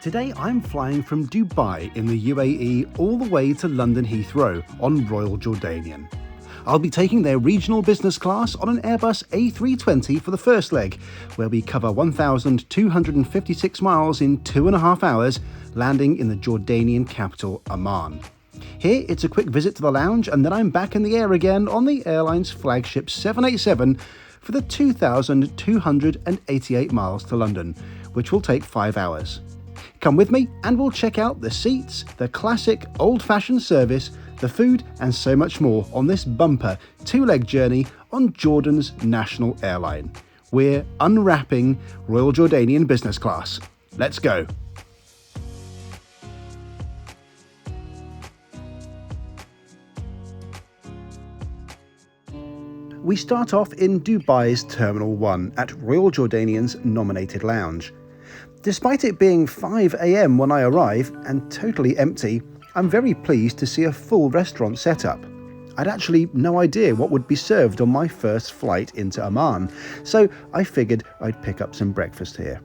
Today I'm flying from Dubai in the UAE all the way to London Heathrow on Royal Jordanian. I'll be taking their regional business class on an Airbus A320 for the first leg, where we cover 1,256 miles in 2.5 hours, landing in the Jordanian capital, Amman. Here it's a quick visit to the lounge, and then I'm back in the air again on the airline's flagship 787 for the 2,288 miles to London, which will take 5 hours. Come with me and we'll check out the seats, the classic old-fashioned service, the food and so much more on this bumper two-leg journey on Jordan's national airline. We're unwrapping Royal Jordanian business class. Let's go. We start off in Dubai's Terminal 1 at Royal Jordanian's nominated lounge. Despite it being 5 AM when I arrive and totally empty, I'm very pleased to see a full restaurant setup. I'd actually no idea what would be served on my first flight into Amman, so I figured I'd pick up some breakfast here.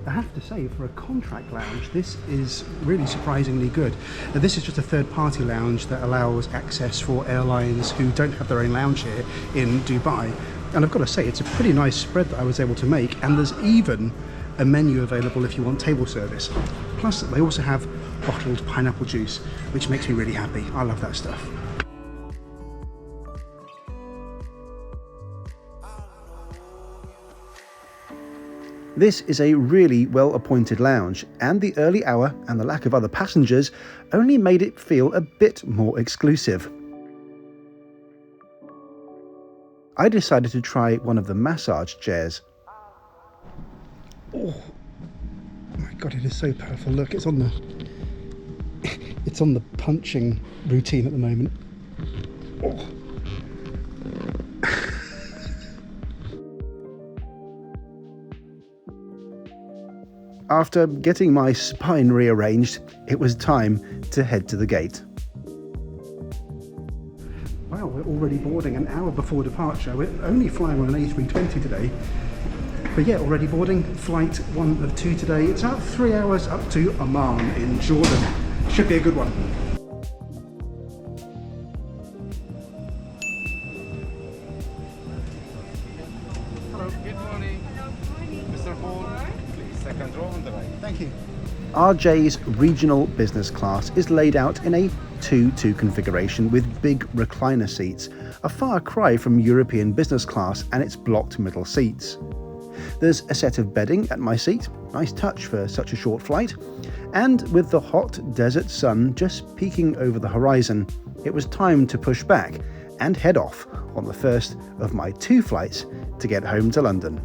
I have to say, for a contract lounge, this is really surprisingly good. Now, this is just a third-party lounge that allows access for airlines who don't have their own lounge here in Dubai. And I've got to say, it's a pretty nice spread that I was able to make, and there's even a menu available if you want table service. Plus, they also have bottled pineapple juice, which makes me really happy. I love that stuff. This is a really well-appointed lounge, and the early hour and the lack of other passengers only made it feel a bit more exclusive. I decided to try one of the massage chairs. Oh my god, it is so powerful. Look, it's on the punching routine at the moment. Oh. After getting my spine rearranged, it was time to head to the gate. Wow, we're already boarding an hour before departure. We're only flying on an A320 today. But yeah, already boarding. Flight 1 of 2 today. It's about 3 hours up to Amman in Jordan. Should be a good one. Hello, good morning. Mr. Paul, please, second row on the right. Thank you. RJ's regional business class is laid out in a 2-2 configuration with big recliner seats, a far cry from European business class and its blocked middle seats. There's a set of bedding at my seat, nice touch for such a short flight, and with the hot desert sun just peeking over the horizon, it was time to push back and head off on the first of my 2 flights to get home to London.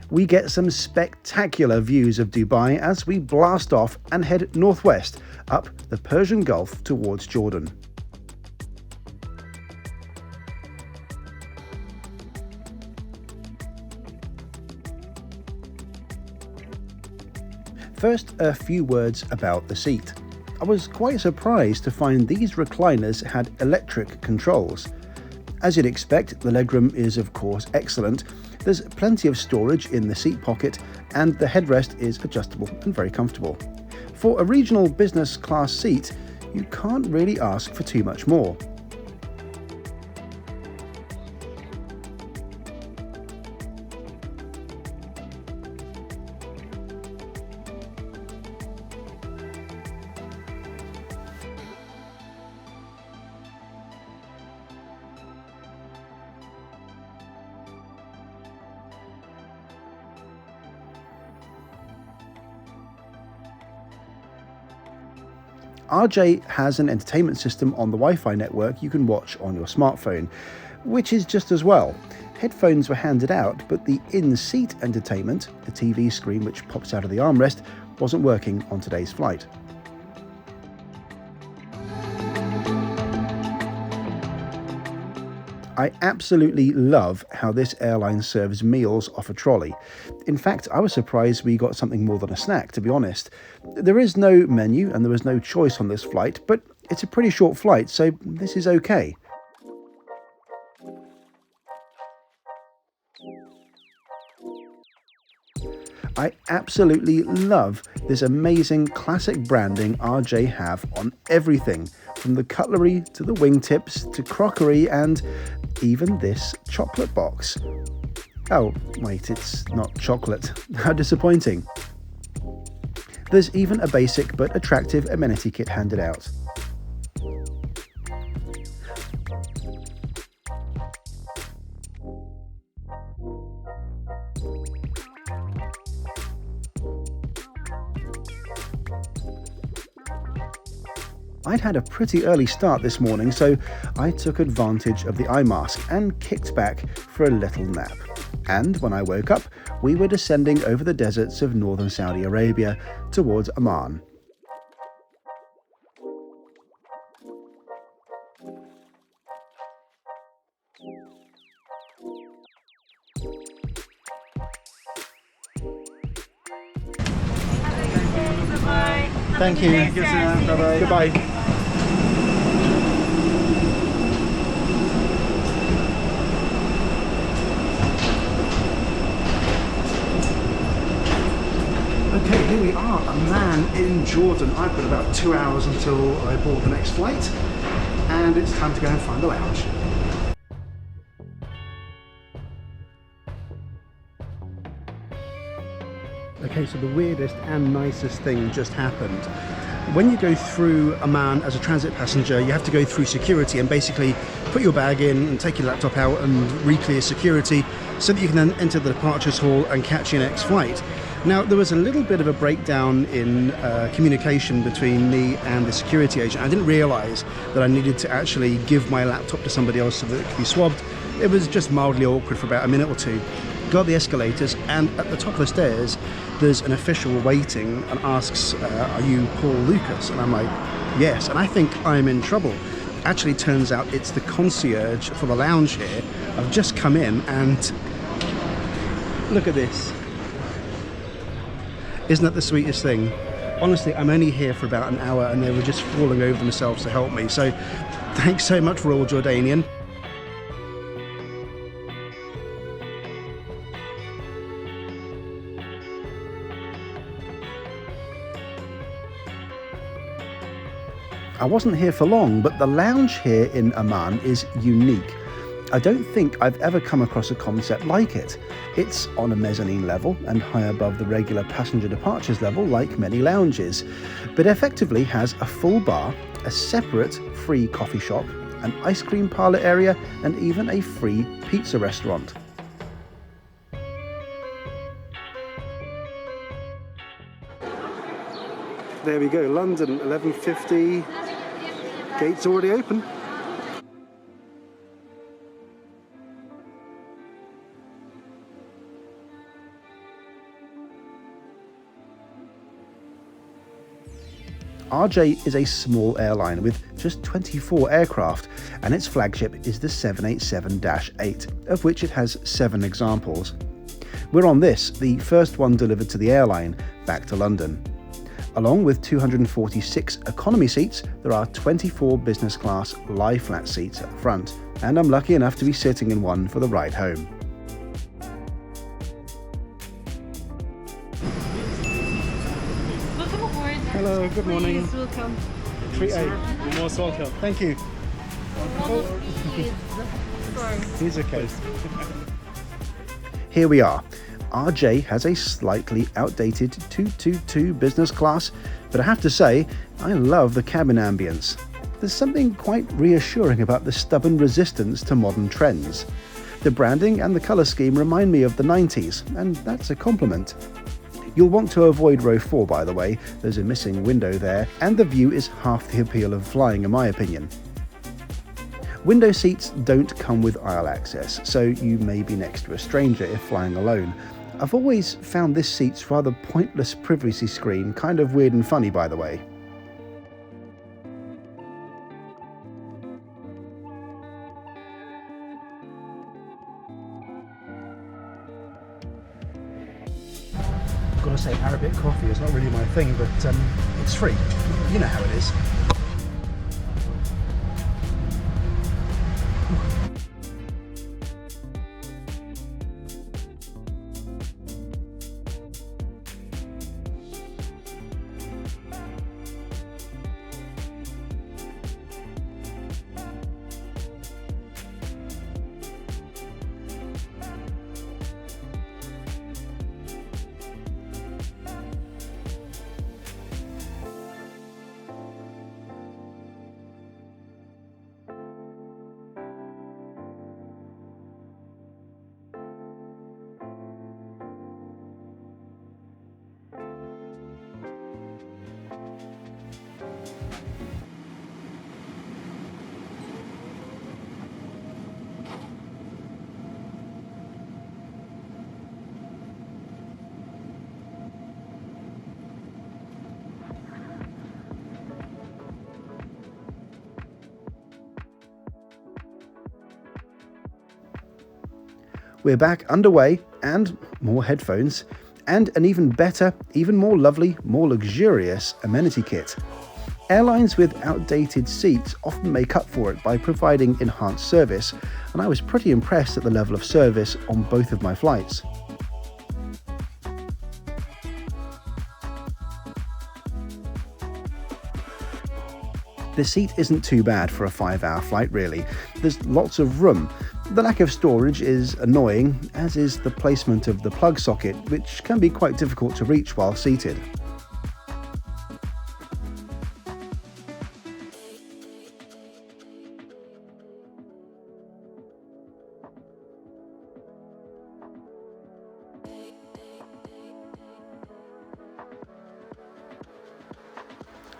We get some spectacular views of Dubai as we blast off and head northwest up the Persian Gulf towards Jordan. First, a few words about the seat. I was quite surprised to find these recliners had electric controls. As you'd expect, the legroom is of course excellent. There's plenty of storage in the seat pocket, and the headrest is adjustable and very comfortable. For a regional business class seat, you can't really ask for too much more. RJ has an entertainment system on the Wi-Fi network you can watch on your smartphone, which is just as well. Headphones were handed out, but the in-seat entertainment, the TV screen which pops out of the armrest, wasn't working on today's flight. I absolutely love how this airline serves meals off a trolley. In fact, I was surprised we got something more than a snack, to be honest. There is no menu and there was no choice on this flight, but it's a pretty short flight, so this is okay. I absolutely love this amazing classic branding RJ have on everything, from the cutlery to the wingtips to crockery and even this chocolate box. Oh, wait, it's not chocolate. How disappointing. There's even a basic but attractive amenity kit handed out. I'd had a pretty early start this morning, so I took advantage of the eye mask and kicked back for a little nap. And when I woke up, we were descending over the deserts of northern Saudi Arabia towards Amman. Thank you. Thank you, sir. Bye-bye. Goodbye. Okay, here we are, Amman in Jordan. I've got about 2 hours until I board the next flight, and it's time to go and find the lounge. Okay, so the weirdest and nicest thing just happened. When you go through Amman as a transit passenger, you have to go through security and basically put your bag in and take your laptop out and re-clear security so that you can then enter the departures hall and catch your next flight. Now, there was a little bit of a breakdown in communication between me and the security agent. I didn't realise that I needed to actually give my laptop to somebody else so that it could be swabbed. It was just mildly awkward for about a minute or two. Got the escalators, and at the top of the stairs there's an official waiting and asks, are you Paul Lucas? And I'm like, yes, and I think I'm in trouble. Actually, turns out it's the concierge for the lounge here. I've just come in and look at this. Isn't that the sweetest thing? Honestly, I'm only here for about an hour and they were just falling over themselves to help me, so thanks so much, Royal Jordanian. I wasn't here for long, but the lounge here in Amman is unique. I don't think I've ever come across a concept like it. It's on a mezzanine level and high above the regular passenger departures level like many lounges, but effectively has a full bar, a separate free coffee shop, an ice cream parlour area and even a free pizza restaurant. There we go, London, 11:50, gates already open. RJ is a small airline with just 24 aircraft, and its flagship is the 787-8, of which it has 7 examples. We're on this, the first one delivered to the airline, back to London. Along with 246 economy seats, there are 24 business class lie flat seats at the front, and I'm lucky enough to be sitting in one for the ride home. Welcome aboard. Hello, good morning. Please, welcome. Treat A. You're most welcome. Thank you. Sorry. He's okay. Here we are. RJ has a slightly outdated 222 business class, but I have to say, I love the cabin ambience. There's something quite reassuring about the stubborn resistance to modern trends. The branding and the colour scheme remind me of the 90s, and that's a compliment. You'll want to avoid row 4, by the way. There's a missing window there, and the view is half the appeal of flying, in my opinion. Window seats don't come with aisle access, so you may be next to a stranger if flying alone. I've always found this seat's rather pointless privacy screen kind of weird and funny, by the way. Gotta say, Arabic coffee is not really my thing, but it's free. You know how it is. We're back underway, and more headphones, and an even better, even more lovely, more luxurious amenity kit. Airlines with outdated seats often make up for it by providing enhanced service, and I was pretty impressed at the level of service on both of my flights. The seat isn't too bad for a 5-hour flight, really. There's lots of room. The lack of storage is annoying, as is the placement of the plug socket, which can be quite difficult to reach while seated.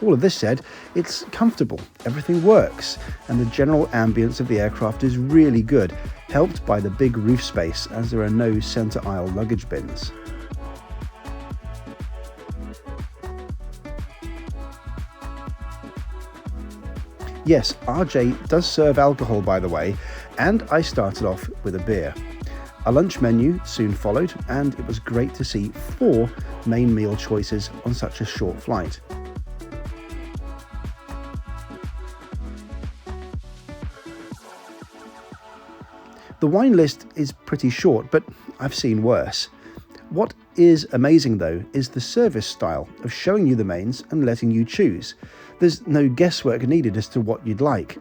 All of this said, it's comfortable, everything works, and the general ambience of the aircraft is really good, helped by the big roof space as there are no centre aisle luggage bins. Yes, RJ does serve alcohol, by the way, and I started off with a beer. A lunch menu soon followed, and it was great to see 4 main meal choices on such a short flight. The wine list is pretty short, but I've seen worse. What is amazing though is the service style of showing you the mains and letting you choose. There's no guesswork needed as to what you'd like.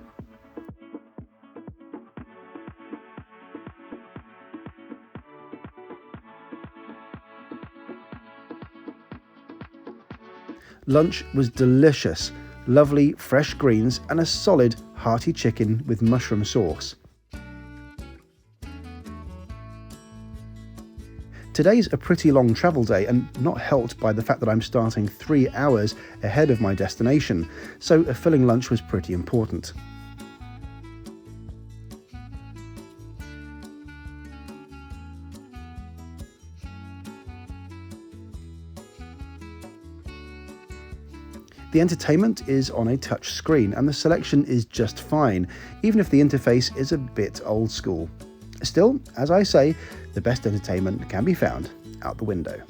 Lunch was delicious, lovely fresh greens and a solid hearty chicken with mushroom sauce. Today's a pretty long travel day and not helped by the fact that I'm starting 3 hours ahead of my destination, so a filling lunch was pretty important. The entertainment is on a touch screen and the selection is just fine, even if the interface is a bit old school. Still, as I say, the best entertainment can be found out the window.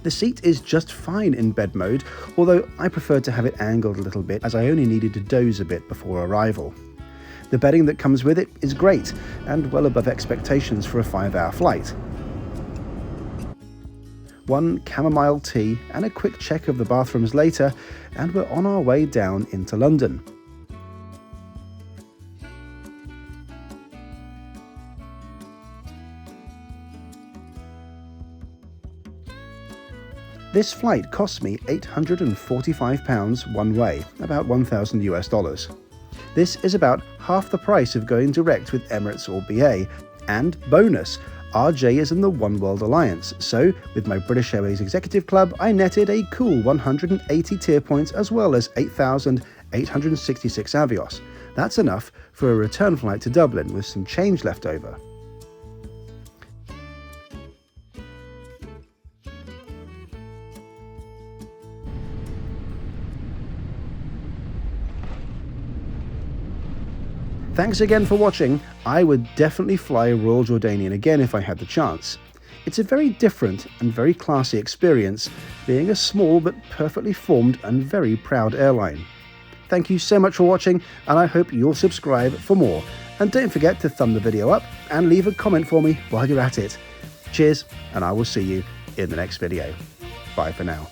The seat is just fine in bed mode, although I preferred to have it angled a little bit as I only needed to doze a bit before arrival. The bedding that comes with it is great and well above expectations for a 5-hour flight. One chamomile tea and a quick check of the bathrooms later, and we're on our way down into London. This flight cost me £845 one way, about $1,000 US. This is about half the price of going direct with Emirates or BA, and bonus, RJ is in the OneWorld Alliance, so with my British Airways Executive Club I netted a cool 180 tier points as well as 8,866 Avios. That's enough for a return flight to Dublin with some change left over. Thanks again for watching. I would definitely fly a Royal Jordanian again if I had the chance. It's a very different and very classy experience, being a small but perfectly formed and very proud airline. Thank you so much for watching, and I hope you'll subscribe for more. And don't forget to thumb the video up and leave a comment for me while you're at it. Cheers, and I will see you in the next video. Bye for now.